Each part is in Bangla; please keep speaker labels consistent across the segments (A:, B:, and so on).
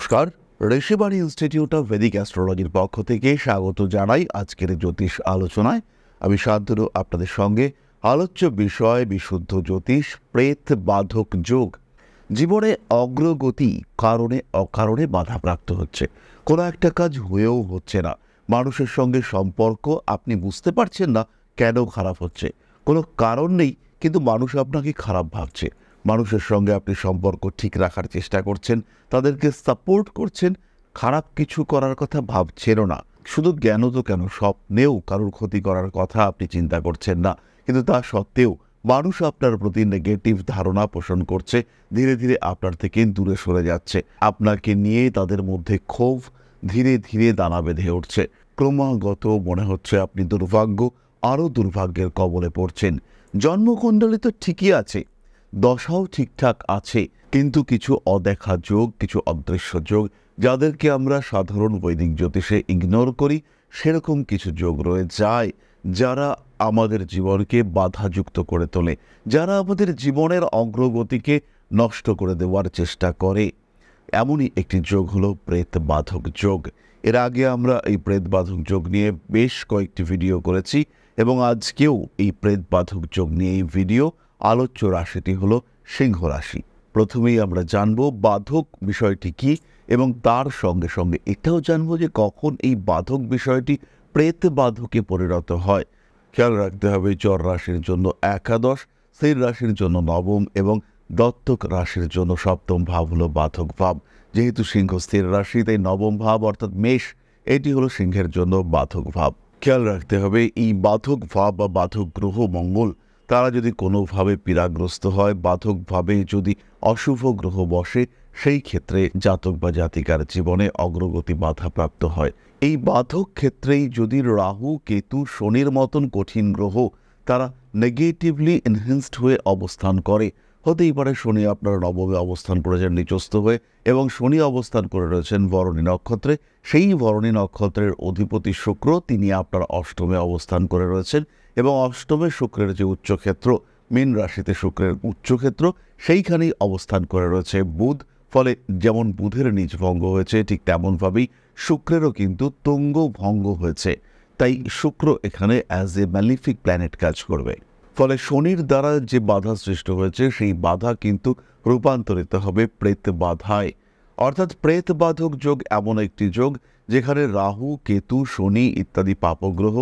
A: নমস্কার, ঋষিবাণী ইনস্টিটিউট অফ ভেদিক অ্যাস্ট্রোলজির পক্ষ থেকে স্বাগত জানাই আজকের জ্যোতিষ আলোচনায়। আমি শান্তনু আপনাদের সঙ্গে। আলোচ্য বিষয় বিশুদ্ধ জ্যোতিষ, প্রেত বাধক যোগ। জীবনে অগ্রগতি কারণে অকারণে বাধাপ্রাপ্ত হচ্ছে, কোনো একটা কাজ হয়েও হচ্ছে না, মানুষের সঙ্গে সম্পর্ক আপনি বুঝতে পারছেন না কেন খারাপ হচ্ছে, কোনো কারণ নেই কিন্তু মানুষ আপনাকে খারাপ ভাবছে। মানুষের সঙ্গে আপনি সম্পর্ক ঠিক রাখার চেষ্টা করছেন, তাদেরকে সাপোর্ট করছেন, খারাপ কিছু করার কথা ভাবছেনও না। শুধু জ্ঞান তো কেন, স্বপ্নেও কারোর ক্ষতি করার কথা আপনি চিন্তা করছেন না, কিন্তু তা সত্ত্বেও মানুষ আপনার প্রতি নেগেটিভ ধারণা পোষণ করছে, ধীরে ধীরে আপনার থেকে দূরে সরে যাচ্ছে। আপনাকে নিয়ে তাদের মধ্যে ক্ষোভ ধীরে ধীরে দানা বেঁধে উঠছে। ক্রমাগত মনে হচ্ছে আপনি দুর্ভাগ্য, আরও দুর্ভাগ্যের কবলে পড়ছেন। জন্মকুণ্ডলী তো ঠিকই আছে, দশাও ঠিকঠাক আছে, কিন্তু কিছু অদেখা যোগ, কিছু অদৃশ্য যোগ, যাদেরকে আমরা সাধারণ বৈদিক জ্যোতিষে ইগনোর করি, সেরকম কিছু যোগ রয়ে যায় যারা আমাদের জীবনকে বাধাযুক্ত করে তোলে, যারা আমাদের জীবনের অগ্রগতিকে নষ্ট করে দেওয়ার চেষ্টা করে। এমনই একটি যোগ হলো প্রেত বাধক যোগ। এর আগে আমরা এই প্রেত বাধক যোগ নিয়ে বেশ কয়েকটি ভিডিও করেছি এবং আজকেও এই প্রেত বাধক যোগ নিয়ে এই ভিডিও। আলোচ্য রাশিটি হলো সিংহ রাশি। প্রথমেই আমরা জানব বাধক বিষয়টি কি এবং তার সঙ্গে সঙ্গে এটাও জানব যে কখন এই বাধক বিষয়টি প্রেত বাধকে পরিণত হয়। খেয়াল রাখতে হবে জ্বর রাশির জন্য একাদশ, স্থির রাশির জন্য নবম এবং দত্তক রাশির জন্য সপ্তম ভাব হলো বাধক ভাব। যেহেতু সিংহ স্থির রাশি, তাই নবম ভাব অর্থাৎ মেষ, এটি হলো সিংহের জন্য বাধক ভাব। খেয়াল রাখতে হবে এই বাধক ভাব বা বাধক গ্রহ মঙ্গল, তারা যদি কোনোভাবে পীড়াগ্রস্ত হয়, বাধকভাবে যদি অশুভ গ্রহ বসে, সেই ক্ষেত্রে জাতক বা জাতিকার জীবনে অগ্রগতি বাধাপ্রাপ্ত হয়। এই বাধক ক্ষেত্রেই যদি রাহু, কেতু, শনির মতন কঠিন গ্রহ তারা নেগেটিভলি এনহ্যান্সড হয়ে অবস্থান করে, হতেই পারে শনি আপনার নবমে অবস্থান করেছেন নিচস্থ হয়ে এবং শনি অবস্থান করে রয়েছেন ভরণী নক্ষত্রে। সেই ভরণী নক্ষত্রের অধিপতি শুক্র, তিনি আপনার অষ্টমে অবস্থান করে রয়েছেন এবং অষ্টমে শুক্রের যে উচ্চক্ষেত্র, মীন রাশিতে শুক্রের উচ্চক্ষেত্র, সেইখানেই অবস্থান করে রয়েছে বুধ। ফলে যেমন বুধের নিজ ভঙ্গ হয়েছে, ঠিক তেমনভাবেই শুক্রেরও কিন্তু তুঙ্গ ভঙ্গ হয়েছে। তাই শুক্র এখানে অ্যাজ এ ম্যালিফিক প্ল্যানেট কাজ করবে। ফলে শনির দ্বারা যে বাধা সৃষ্টি হয়েছে, সেই বাধা কিন্তু রূপান্তরিত হবে প্রেত বাধায়। অর্থাৎ প্রেত বাধক যোগ এমন একটি যোগ যেখানে রাহু, কেতু, শনি ইত্যাদি পাপগ্রহ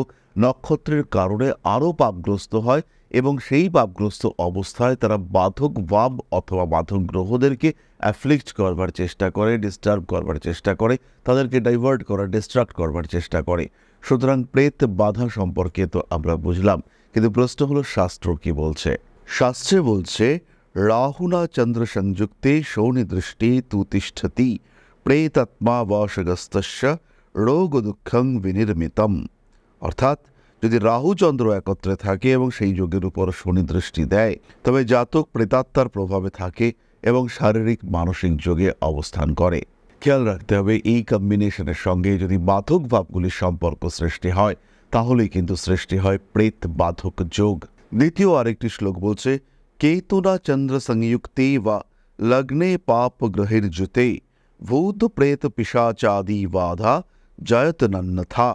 A: নক্ষত্রের কারণে আরও পাপগ্রস্ত হয় এবং সেই পাপগ্রস্ত অবস্থায় তারা বাধক ভাব অথবা বাধক গ্রহদেরকে অ্যাফ্লিক্ট করবার চেষ্টা করে, ডিস্টার্ব করবার চেষ্টা করে, তাদেরকে ডাইভার্ট করার, ডিস্ট্রাক্ট করবার চেষ্টা করে। সুতরাং প্রেত বাধা সম্পর্কে তো আমরা বুঝলাম, কিন্তু প্রশ্ন হলো শাস্ত্র কি বলছে। শাস্ত্রে বলছে রাহুনা চন্দ্র সংযুক্তে শৌনি দৃষ্টি তু তিষ্ঠতি প্রেতাত্মা বশগস্তস্য রোগ দুঃখং বিনির্মিতম। অর্থাৎ যদি রাহু চন্দ্র একত্রে থাকে এবং সেই যোগের উপর শনি দৃষ্টি দেয়, তবে জাতক প্রেতাত্মার প্রভাবে থাকে এবং শারীরিক মানসিক যোগে অবস্থান করে। খেয়াল রাখতে হবে এই কম্বিনেশনের সঙ্গে যদি বাধক ভাবগুলির সম্পর্ক সৃষ্টি হয়, তাহলেই কিন্তু সৃষ্টি হয় প্রেত বাধক যোগ। দ্বিতীয় আরেকটি শ্লোক বলছে কেতুনা চন্দ্র সংযুক্তে বা লগ্নে পাপ গ্রহের জুতে ভূত প্রেত পিশাচাদি বাধা জয়তনন্যথা।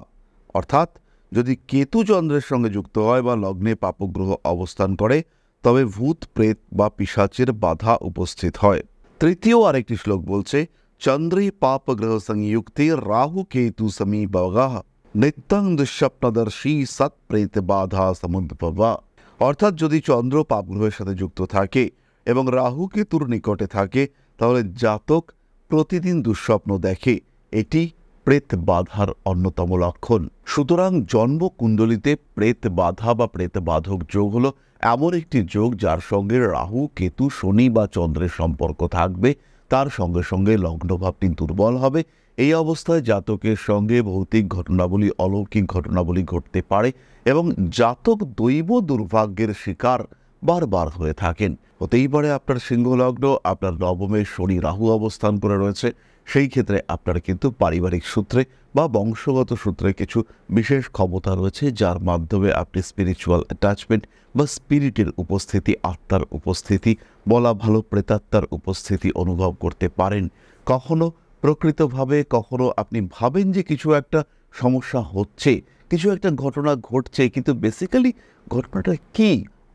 A: অর্থাৎ যদি কেতু চন্দ্রের সঙ্গে যুক্ত হয় বা লগ্নে পাপগ্রহ অবস্থান করে, তবে ভূত প্রেত বা পিশাচের বাধা উপস্থিত হয়। তৃতীয় আরেকটি শ্লোক বলছে চন্দ্রে পাপগ্রহ সংযুক্তে রাহু কেতু সমীপগাহ নিত্যং দুঃস্বপ্নদর্শী সৎ প্রেত বাধা সমুদ্ভবা। অর্থাৎ যদি চন্দ্র পাপগ্রহের সাথে যুক্ত থাকে এবং রাহু কেতুর নিকটে থাকে, তাহলে জাতক প্রতিদিন দুঃস্বপ্ন দেখে, এটি প্রেত বাধার অন্যতম লক্ষণ। সুতরাং জন্মকুণ্ডলিতে প্রেত বাধা বা প্রেত বাধক যোগ হলো এমন একটি যোগ যার সঙ্গে রাহু, কেতু, শনি বা চন্দ্রের সম্পর্ক থাকবে, তার সঙ্গে সঙ্গে লগ্নভাবটি দুর্বল হবে। এই অবস্থায় জাতকের সঙ্গে ভৌতিক ঘটনাবলী, অলৌকিক ঘটনাবলী ঘটতে পারে এবং জাতক দৈব দুর্ভাগ্যের শিকার বারবার হয়ে থাকেন। হতেই পারে আপনার সিংহ লগ্ন, আপনার নবমে শনি রাহু অবস্থান করে রয়েছে, সেই ক্ষেত্রে আপনার কিন্তু পারিবারিক সূত্রে বা বংশগত সূত্রে কিছু বিশেষ ক্ষমতা রয়েছে, যার মাধ্যমে আপনি স্পিরিচুয়াল অ্যাটাচমেন্ট বা স্পিরিটের উপস্থিতি, আত্মার উপস্থিতি, বলা ভালো প্রেতাত্মার উপস্থিতি অনুভব করতে পারেন। কখনো প্রকৃতভাবে কখনো আপনি ভাবেন যে কিছু একটা সমস্যা হচ্ছে, কিছু একটা ঘটনা ঘটছে, কিন্তু বেসিক্যালি ঘটনাটা কি?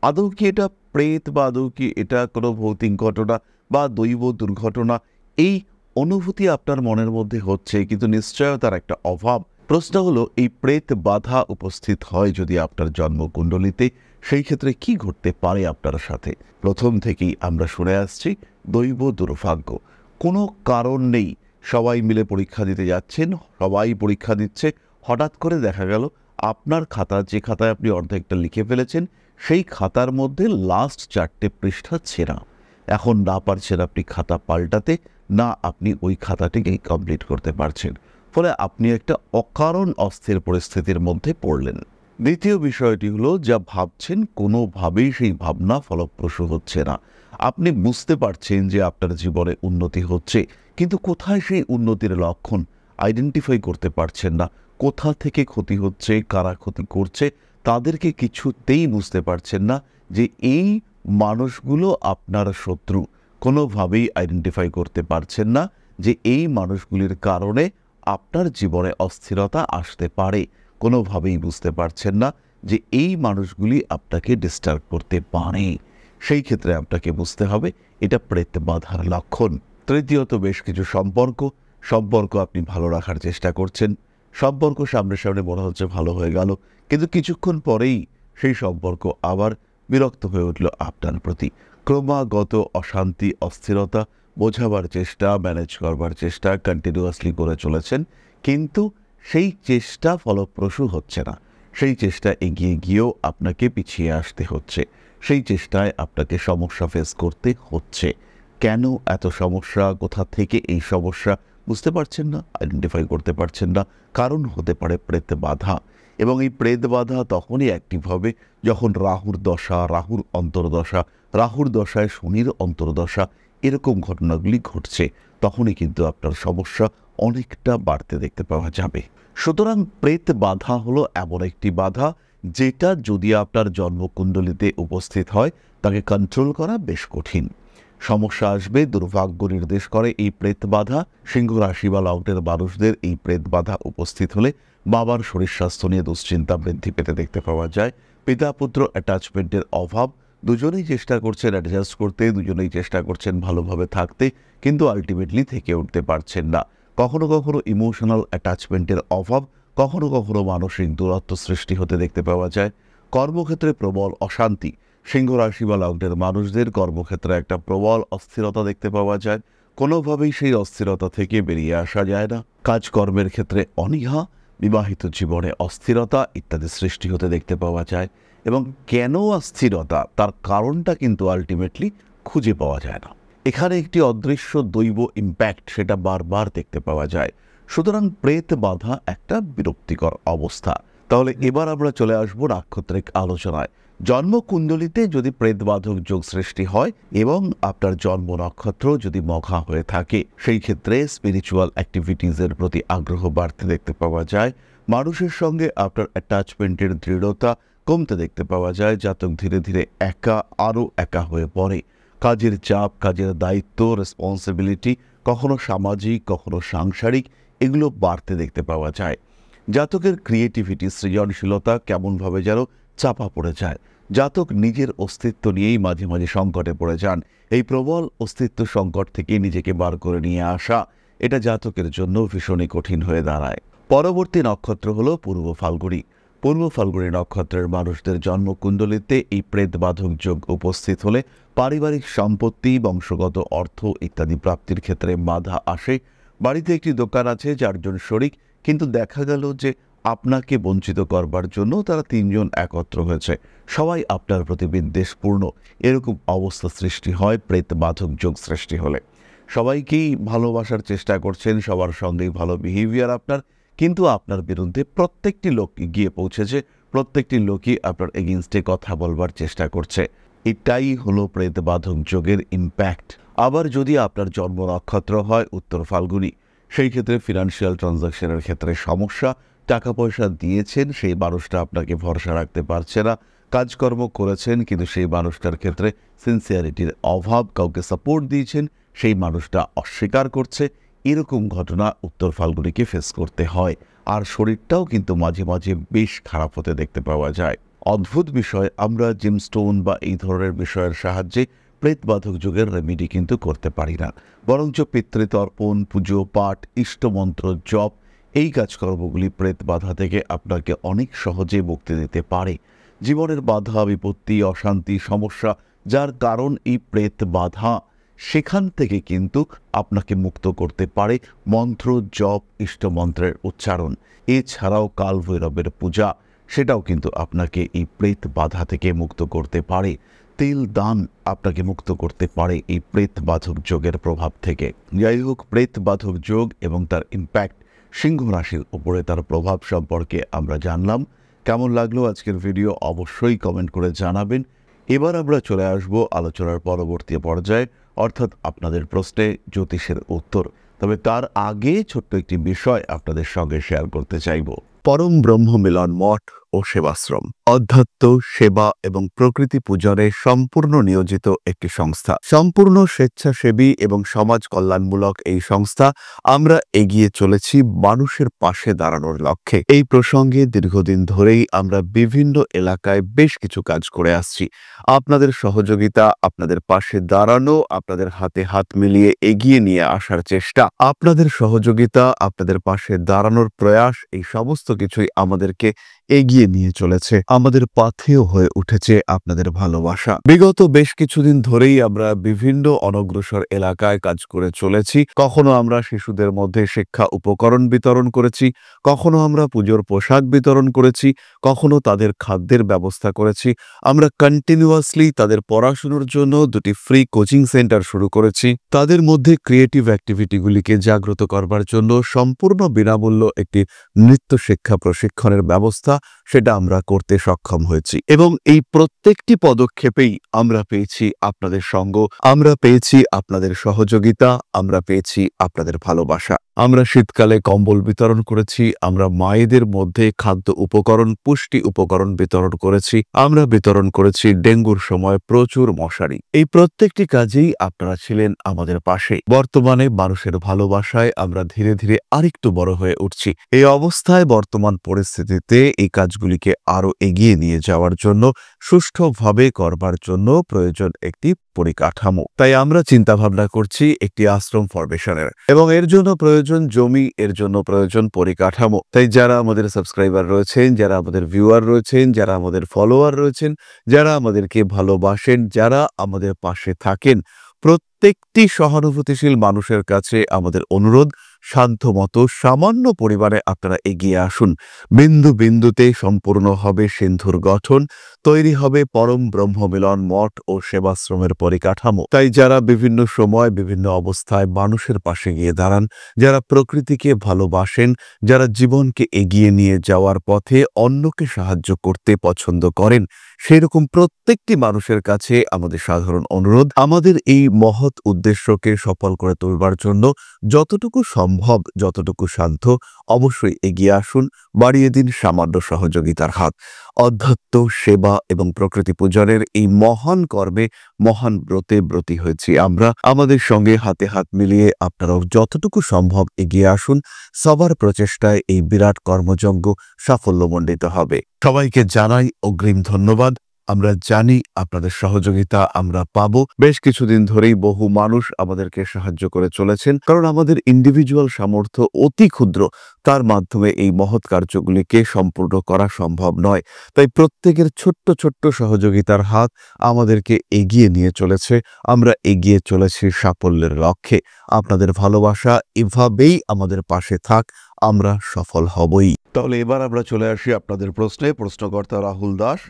A: আদৌ কি এটা প্রেত, বা আদৌ কি এটা কোনো ভৌতিক ঘটনা বা দৈব দুর্ঘটনা? এই অনুভূতি আপনার মনের মধ্যে হচ্ছে, কিন্তু নিশ্চয়তার একটা অভাব। প্রশ্ন হলো, এই প্রেত বাধা উপস্থিত হয় যদি আপনার জন্মকুণ্ডলিতে, সেই ক্ষেত্রে কি ঘটতে পারে আপনার সাথে? প্রথম থেকেই আমরা শুনে আসছি দৈব দুর্ভাগ্য। কোনো কারণ নেই, সবাই মিলে পরীক্ষা দিতে যাচ্ছেন, সবাই পরীক্ষা দিচ্ছে, হঠাৎ করে দেখা গেল আপনার খাতা, যে খাতায় আপনি অর্ধেকটা লিখে ফেলেছেন, সেই খাতার মধ্যে লাস্ট 4টে পৃষ্ঠা ছেঁড়া। এখন না পারছেন আপনি খাতা পাল্টাতে, না আপনি ওই খাতাটিকে কমপ্লিট করতে পারছেন। ফলে আপনি একটা অকারণ অস্থির পরিস্থিতির মধ্যে পড়লেন। দ্বিতীয় বিষয়টি হলো, যা ভাবছেন কোনোভাবেই সেই ভাবনা ফলপ্রসূ হচ্ছে না। আপনি বুঝতে পারছেন যে আপনার জীবনে উন্নতি হচ্ছে, কিন্তু কোথায় সেই উন্নতির লক্ষণ আইডেন্টিফাই করতে পারছেন না। কোথা থেকে ক্ষতি হচ্ছে, কারা ক্ষতি করছে, তাদেরকে কিছুতেই বুঝতে পারছেন না যে এই মানুষগুলো আপনার শত্রু। কোনোভাবেই আইডেন্টিফাই করতে পারছেন না যে এই মানুষগুলির কারণে আপনার জীবনে অস্থিরতা আসতে পারে। কোনোভাবেই বুঝতে পারছেন না যে এই মানুষগুলি আপনাকে ডিস্টার্ব করতে পারে। সেই ক্ষেত্রে আপনাকে বুঝতে হবে এটা প্রেত বাধার লক্ষণ। তৃতীয়ত, বেশ কিছু সম্পর্ক আপনি ভালো রাখার চেষ্টা করছেন। সম্পর্ক সামনে সামনে মনে হচ্ছে ভালো হয়ে গেল, কিন্তু কিছুক্ষণ পরেই সেই সম্পর্ক আবার বিরক্ত হয়ে উঠল আপনার প্রতি। ক্রমাগত অশান্তি, অস্থিরতা, বোঝাবার চেষ্টা, ম্যানেজ করবার চেষ্টা কন্টিনিউয়াসলি করে চলেছেন, কিন্তু সেই চেষ্টা ফলপ্রসূ হচ্ছে না। সেই চেষ্টা এগিয়ে গিয়েও আপনাকে পিছিয়ে আসতে হচ্ছে। সেই চেষ্টায় আপনাকে সমস্যা ফেস করতে হচ্ছে। কেন এত সমস্যা, কোথা থেকে এই সমস্যা বুঝতে পারছেন না, আইডেন্টিফাই করতে পারছেন না। কারণ হতে পারে প্রেত বাধা। এবং এই প্রেত বাধা তখনই অ্যাক্টিভ হবে যখন রাহুর দশা, রাহুর অন্তর্দশা, রাহুর দশায় শনির অন্তর্দশা, এরকম ঘটনাগুলি ঘটছে। তখনই কিন্তু আপনার সমস্যা অনেকটা বাড়তে দেখতে পাওয়া যাবে। সুতরাং প্রেত বাধা হলো এমন একটি বাধা, যেটা যদি আপনার জন্মকুণ্ডলিতে উপস্থিত হয়, তাকে কন্ট্রোল করা বেশ কঠিন। সমস্যা আসবে, দুর্ভাগ্য নির্দেশ করে এই প্রেত বাধা। সিংহ রাশি বা লগ্নের মানুষদের এই প্রেত বাধা উপস্থিত হলে বাবার শরীর স্বাস্থ্য নিয়ে দুশ্চিন্তা বৃদ্ধি পেতে দেখতে পাওয়া যায়। পিতা পুত্র অ্যাটাচমেন্টের অভাব, দুজনেই চেষ্টা করছেন অ্যাডজাস্ট করতে, দুজনেই চেষ্টা করছেন ভালোভাবে থাকতে, কিন্তু আলটিমেটলি থেকে উঠতে পারছেন না। কখনো কখনো ইমোশনাল অ্যাটাচমেন্টের অভাব, কখনো কখনো মানসিক দূরত্ব সৃষ্টি হতে দেখতে পাওয়া যায়। কর্মক্ষেত্রে প্রবল অশান্তি, সিংহ রাশি বা লগ্নের মানুষদের কর্মক্ষেত্রে একটা প্রবল অস্থিরতা দেখতে পাওয়া যায়। কোনোভাবেই সেই অস্থিরতা থেকে বেরিয়ে আসা যায় না। কাজকর্মের ক্ষেত্রে অনীহা, বিবাহিত জীবনে অস্থিরতা ইত্যাদি সৃষ্টি হতে দেখতে পাওয়া যায়। এবং কেন অস্থিরতা, তার কারণটা কিন্তু আলটিমেটলি খুঁজে পাওয়া যায় না। এখানে একটি অদৃশ্য দৈব ইম্প্যাক্ট, সেটা বারবার দেখতে পাওয়া যায়। সুতরাং প্রেত বাধা একটা বিরক্তিকর অবস্থা। তাহলে এবার আমরা চলে আসবো নাক্ষত্রিক আলোচনায়। জন্মকুণ্ডলিতে যদি প্রেতবাধক যোগ সৃষ্টি হয় এবং আপনার জন্ম নক্ষত্র যদি মঘা হয়ে থাকে, সেই ক্ষেত্রে স্পিরিচুয়াল অ্যাক্টিভিটিসের প্রতি আগ্রহ বাড়তে দেখতে পাওয়া যায়। মানুষের সঙ্গে আপনার অ্যাটাচমেন্টের দৃঢ়তা কমতে দেখতে পাওয়া যায়। জাতক ধীরে ধীরে আরও একা হয়ে পড়ে। কাজের চাপ, কাজের দায়িত্ব, রেসপন্সিবিলিটি, কখনো সামাজিক, কখনো সাংসারিক, এগুলো বাড়তে দেখতে পাওয়া যায়। জাতকের ক্রিয়েটিভিটি, সৃজনশীলতা কেমনভাবে যেন চাপা পড়ে যায়। জাতক নিজের অস্তিত্ব নিয়েই মাঝে মাঝে সংকটে পড়ে যান। এই প্রবল অস্তিত্ব সংকট থেকে নিজেকে বার করে নিয়ে আসা, এটা জাতকের জন্য ভীষণই কঠিন হয়ে দাঁড়ায়। পরবর্তী নক্ষত্র হলো পূর্ব ফাল্গুনী। পূর্ব ফাল্গুনী নক্ষত্রের মানুষদের জন্মকুণ্ডলিতে এই প্রেতবাধক যোগ উপস্থিত হলে পারিবারিক সম্পত্তি, বংশগত অর্থ ইত্যাদি প্রাপ্তির ক্ষেত্রে বাধা আসে। বাড়িতে একটি দোকান আছে, 4 জন শরিক, কিন্তু দেখা গেল যে আপনাকে বঞ্চিত করবার জন্য তারা 3 জন একত্র হয়েছে। সবাই আপনার প্রতি বিদ্বেষপূর্ণ। এরকম অবস্থা সৃষ্টি হয় প্রেতবাধক যোগ সৃষ্টি হলে। সবাইকেই ভালোবাসার চেষ্টা করছেন, সবার সঙ্গেই ভালো বিহেভিয়ার আপনার, কিন্তু আপনার বিরুদ্ধে প্রত্যেকটি লোক গিয়ে পৌঁছেছে, প্রত্যেকটি লোকই আপনার এগেইনস্টে কথা বলবার চেষ্টা করছে। এটাই হলো প্রেতবাধক যোগের ইম্প্যাক্ট। আবার যদি আপনার জন্ম নক্ষত্র হয় উত্তর ফাল্গুনী, সেই ক্ষেত্রে ফিনান্সিয়াল ট্রানজাকশনের ক্ষেত্রে সমস্যা। টাকা পয়সা দিয়েছেন, সেই মানুষটা আপনাকে ভরসা রাখতে পারছে না। কাজকর্ম করেছেন, কিন্তু সেই মানুষটার ক্ষেত্রে সিনসিয়ারিটির অভাব। কাউকে সাপোর্ট দিয়েছেন, সেই মানুষটা অস্বীকার করছে। এরকম ঘটনা উত্তর ফাল্গুনিকে ফেস করতে হয়। আর শরীরটাও কিন্তু মাঝে মাঝে বেশ খারাপ হতে দেখতে পাওয়া যায়। অদ্ভুত বিষয়, আমরা জিমস্টোন বা এই ধরনের বিষয়ের সাহায্যে প্রেতবাধক যোগের রেমেডি কিন্তু করতে পারি না, বরঞ্চ পিতৃতর্পণ, পুজো পাঠ, ইষ্টমন্ত্র জপ এই কাজকর্মগুলি প্রেত বাধা থেকে আপনাকে অনেক সহজে মুক্তি দিতে পারে। জীবনের বাধা, বিপত্তি, অশান্তি, সমস্যা যার কারণ এই প্রেত বাধা, সেখান থেকে কিন্তু আপনাকে মুক্ত করতে পারে মন্ত্র জপ, ইষ্টমন্ত্রের উচ্চারণ। এছাড়াও কালভৈরবের পূজা, সেটাও কিন্তু আপনাকে এই প্রেত বাধা থেকে মুক্ত করতে পারে। তেল দান আপনাকে মুক্ত করতে পারে এই প্রেত বাধক যোগের প্রভাব থেকে। যাই হোক, প্রেত বাধক যোগ এবং তার ইম্প্যাক্ট সিংহ রাশির উপরে তার প্রভাব সম্পর্কে আমরা জানলাম। কেমন লাগলো আজকের ভিডিও অবশ্যই কমেন্ট করে জানাবেন। এবার আমরা চলে আসব আলোচনার পরবর্তী পর্যায়ে, অর্থাৎ আপনাদের প্রশ্নে জ্যোতিষের উত্তর। তবে তার আগে ছোট্ট একটি বিষয় আপনাদের সঙ্গে শেয়ার করতে চাইব। পরম ব্রহ্ম মিলন মঠ ও সেবাশ্রম অধ্যাত্ম, সেবা এবং প্রকৃতি পূজনে সম্পূর্ণ নিয়োজিত একটি সংস্থা। সম্পূর্ণ স্বেচ্ছাসেবী এবং সমাজ কল্যাণমূলক এই সংস্থা আমরা এগিয়ে চলেছি মানুষের পাশে দাঁড়ানোর লক্ষ্যে। এই প্রসঙ্গে দীর্ঘদিন ধরেই আমরা বিভিন্ন এলাকায় বেশ কিছু কাজ করে আসছি। আপনাদের সহযোগিতা, আপনাদের পাশে দাঁড়ানো, আপনাদের হাতে হাত মিলিয়ে এগিয়ে নিয়ে আসার চেষ্টা, আপনাদের সহযোগিতা, আপনাদের পাশে দাঁড়ানোর প্রয়াস, এই সমস্ত কিছুই আমাদেরকে এগিয়ে নিয়ে চলেছে। আমাদের পাথেয় হয়ে উঠেছে আপনাদের ভালোবাসা। বিগত বেশ কিছুদিন ধরেই আমরা বিভিন্ন অনগ্রসর এলাকায় কাজ করে চলেছি। কখনো আমরা শিশুদের মধ্যে শিক্ষা উপকরণ বিতরণ করেছি, কখনো আমরা পুজোর পোশাক বিতরণ করেছি, কখনো তাদের খাদ্যের ব্যবস্থা করেছি। আমরা কন্টিনিউয়াসলি তাদের পড়াশোনার জন্য 2টি ফ্রি কোচিং সেন্টার শুরু করেছি। তাদের মধ্যে ক্রিয়েটিভ অ্যাক্টিভিটিগুলিকে জাগ্রত করবার জন্য সম্পূর্ণ বিনামূল্য একটি নৃত্য শিক্ষা প্রশিক্ষণের ব্যবস্থা, সেটা আমরা করতে সক্ষম হয়েছি। এবং এই প্রত্যেকটি পদক্ষেপেই আমরা পেয়েছি আপনাদের সঙ্গ, আমরা পেয়েছি আপনাদের সহযোগিতা, আমরা পেয়েছি আপনাদের ভালোবাসা। আমরা শীতকালে কম্বল বিতরণ করেছি, আমরা মায়েদের মধ্যে খাদ্য উপকরণ, পুষ্টি উপকরণ বিতরণ করেছি, আমরা বিতরণ করেছি ডেঙ্গুর সময় প্রচুর মশারি। এই প্রত্যেকটি কাজেই আপনারা ছিলেন আমাদের পাশে। বর্তমানে মানুষের ভালোবাসায় আমরা ধীরে ধীরে আরেকটু বড় হয়ে উঠছি। এই অবস্থায় বর্তমান পরিস্থিতিতে এই কাজগুলিকে আরো এগিয়ে নিয়ে যাওয়ার জন্য, সুষ্ঠুভাবে করবার জন্য প্রয়োজন একটি পরিকাঠামো। তাই আমরা চিন্তা ভাবনা করছি একটি আশ্রম ফরমেশনের, এবং এর জন্য প্রয়োজন জমি, এর জন্য প্রয়োজন পরিকাঠামো। তাই যারা আমাদের সাবস্ক্রাইবার রয়েছেন, যারা আমাদের ভিউয়ার রয়েছেন, যারা আমাদের ফলোয়ার রয়েছেন, যারা আমাদেরকে ভালোবাসেন, যারা আমাদের পাশে থাকেন, প্রত্যেকটি সহানুভূতিশীল মানুষের কাছে আমাদের অনুরোধ, সাধ্যমতো সামান্য পরিবারে আপনারা এগিয়ে আসুন। বিন্দু বিন্দুতে সম্পূর্ণ হবে সিন্ধুর গঠন, তৈরি হবে পরম ব্রহ্মমিলন মঠ ও সেবাশ্রমের পরিকাঠামো। তাই যারা বিভিন্ন সময় বিভিন্ন অবস্থায় মানুষের পাশে গিয়ে দাঁড়ান, যারা প্রকৃতিকে ভালোবাসেন, যারা জীবনকে এগিয়ে নিয়ে যাওয়ার পথে অন্যকে সাহায্য করতে পছন্দ করেন, সেরকম প্রত্যেকটি মানুষের কাছে আমাদের সাধারণ অনুরোধ, আমাদের এই মহৎ উদ্দেশ্যকে সফল করে তুলবার জন্য যতটুকু সম্ভব, যতটুকু সাধ্য, অবশ্যই এগিয়ে আসুন, বাড়িয়ে দিন সামান্য সহযোগিতার হাত। অধ্যাত্ম, সেবা এবং প্রকৃতি পূজনের এই মহান কর্মে, মহান ব্রতে ব্রতী হয়েছি আমরা। আমাদের সঙ্গে হাতে হাত মিলিয়ে আপনারাও যতটুকু সম্ভব এগিয়ে আসুন। সবার প্রচেষ্টায় এই বিরাট কর্মযজ্ঞ সাফল্যমণ্ডিত হবে। সবাইকে জানাই অগ্রিম ধন্যবাদ। আমরা জানি আপনাদের সহযোগিতা আমরা পাবো। বেশ কিছুদিন ধরেই বহু মানুষ আমাদেরকে সাহায্য করে চলেছেন, কারণ আমাদের ইন্ডিভিজুয়াল সামর্থ্য অতি ক্ষুদ্র, তার মাধ্যমে এই মহৎ কার্যগুলিকে সম্পূর্ণ করা সম্ভব নয়। তাই প্রত্যেকের ছোট্ট ছোট্ট সহযোগিতার হাত আমাদেরকে এগিয়ে নিয়ে চলেছে। আমরা এগিয়ে চলেছি সাফল্যের লক্ষ্যে। আপনাদের ভালোবাসা এভাবেই আমাদের পাশে থাক, আমরা সফল হবই। তাহলে এবার আমরা চলে আসি আপনাদের প্রশ্নে। প্রশ্নকর্তা Rahul Das,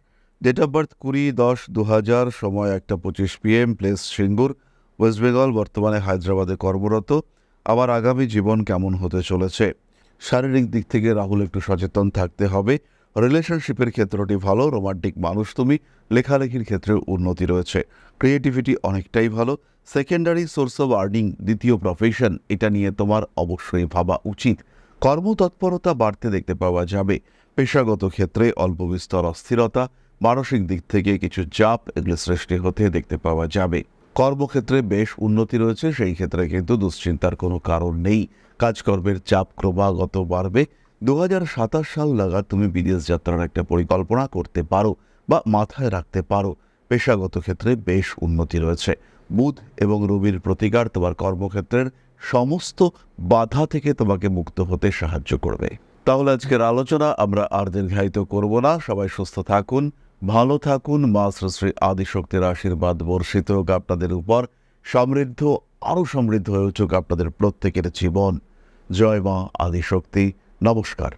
A: date of birth 20-10-2000, সময় 1:25 PM, প্লেস সিঙ্গুর, ওয়েস্ট বেঙ্গল, বর্তমানে হায়দ্রাবাদে কর্মরত। আবার আগামী জীবন কেমন হতে চলেছে? শারীরিক দিক থেকে রাহুল একটু সচেতন থাকতে হবে। রিলেশনশিপের ক্ষেত্রটি ভালো, রোমান্টিক মানুষ তুমি, লেখালেখির ক্ষেত্রে উন্নতি রয়েছে, ক্রিয়েটিভিটি অনেকটাই ভালো। সেকেন্ডারি সোর্স অফ আর্নিং, দ্বিতীয় প্রফেশন, এটা নিয়ে তোমার অবশ্যই ভাবা উচিত। কর্মতৎপরতা বাড়তে দেখতে পাওয়া যাবে। পেশাগত ক্ষেত্রে অল্প বিস্তর অস্থিরতা, মানসিক দিক থেকে কিছু চাপ, এগুলো সৃষ্টি হতে দেখতে পাওয়া যাবে। কর্মক্ষেত্রে বেশ উন্নতি রয়েছে, সেই ক্ষেত্রে কিন্তু দুশ্চিন্তার কোনো কারণ নেই। কাজকর্মের চাপ ক্রমাগত বাড়বে। 2027 সাল নাগাদ তুমি বিদেশ যাত্রার একটা পরিকল্পনা করতে পারো বা মাথায় রাখতে পারো। পেশাগত ক্ষেত্রে বেশ উন্নতি রয়েছে। বুধ এবং রবির প্রতিকার তোমার কর্মক্ষেত্রের সমস্ত বাধা থেকে তোমাকে মুক্ত হতে সাহায্য করবে। তাহলে আজকের আলোচনা আমরা আর দীর্ঘায়িত করব না। সবাই সুস্থ থাকুন, ভালো থাকুন। মা শ্রী শ্রী আদিশক্তির আশীর্বাদ বর্ষিত হোক আপনাদের উপর। সমৃদ্ধ, আরও সমৃদ্ধ হয়ে উঠুক আপনাদের প্রত্যেকের জীবন। জয় মা আদিশক্তি। নমস্কার।